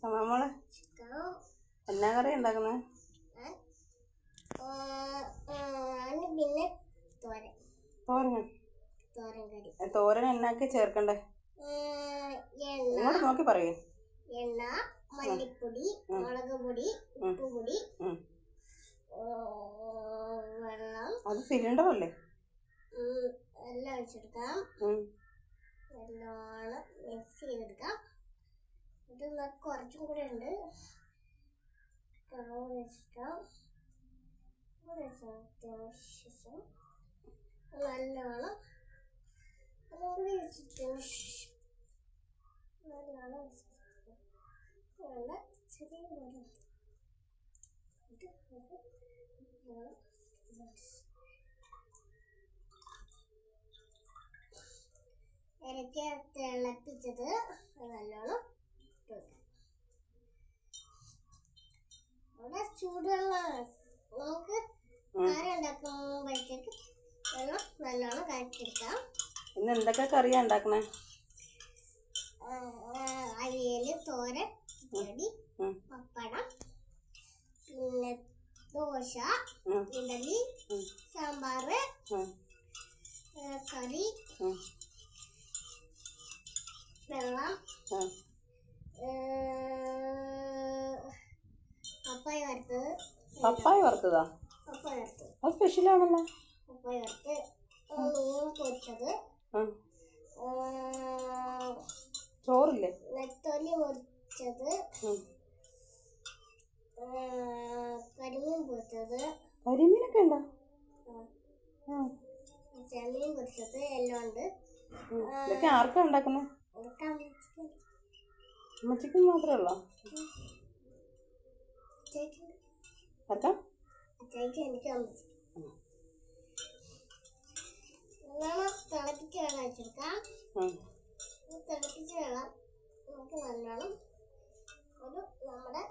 സമോളെ എന്നാ കറി ഉണ്ടാക്കുന്നത്? തോരൻ എന്നാക്കി ചേർക്കണ്ടേ? ഇങ്ങോട്ട് നോക്കി പറയൂ. എണ്ണ, മല്ലിപ്പൊടി, മുളക് പൊടി, ഉപ്പുപൊടി, വെള്ളം. അത് സിലിണ്ടർ അല്ലേ? എല്ലാം വെച്ചെടുക്കാം. നല്ലോണം മിക്സ് ചെയ്തെടുക്കാം. ഇത് കുറച്ചും കൂടെ ഉണ്ട്. ശേഷം നല്ലോണം ചെറിയ ഇരയ്ക്ക തിളപ്പിച്ചത് നല്ലോണം അവിടെ ചൂടുവെള്ളം നമുക്ക് കറി ഉണ്ടാക്കുമ്പോഴത്തേക്ക് വെള്ളം നല്ലോണം കലക്കിയെടുക്കാം. ഇന്ന് എന്തൊക്കെ കറിയാ ഉണ്ടാക്കണേ? അവിയല്, തോരൻ, ചെടി, പപ്പടം, പിന്നെ ദോശ, ഇഡലി, സാമ്പാറ്, കറി, വെള്ളം, പപ്പായ വറുത്തത്. പപ്പായ വറുത്തതാ? അത് സ്പെഷ്യലാണല്ലോ. പപ്പായ വറുത്ത്, മീൻ പൊരിച്ചത്, ചോറില്ലേ? നെത്തോലി പൊരിച്ചത്, കരിമീൻ പൊരിച്ചത്. കരിമീനൊക്കെ ഉണ്ടോ? ചെമ്മീൻ പൊരിച്ചത് എല്ലാം ഉണ്ട്. ഇതൊക്കെ ആർക്കാ ഉണ്ടാക്കുന്നത്? അമ്മച്ചിക്ക് മാത്രമേ ഉള്ളോ? ആർക്കാ? എനിക്ക് നല്ലോണം തിളപ്പിച്ച വെള്ളം വെച്ചെടുക്കാം. തിളപ്പിച്ച വെള്ളം നമുക്ക് നല്ലോണം ഒരു നമ്മുടെ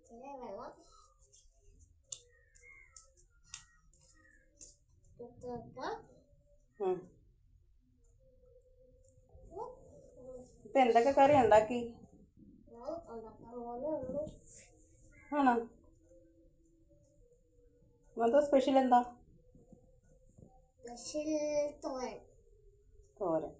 ചെറിയ വെള്ളം ഇട്ട് വെക്കാം. ഇപ്പൊ എന്തൊക്കെ കറി ഉണ്ടാക്കി? ആണോ? ഇന്നത്തെ സ്പെഷ്യൽ എന്താ? സ്പെഷ്യൽ തോരൻ. തോരൻ.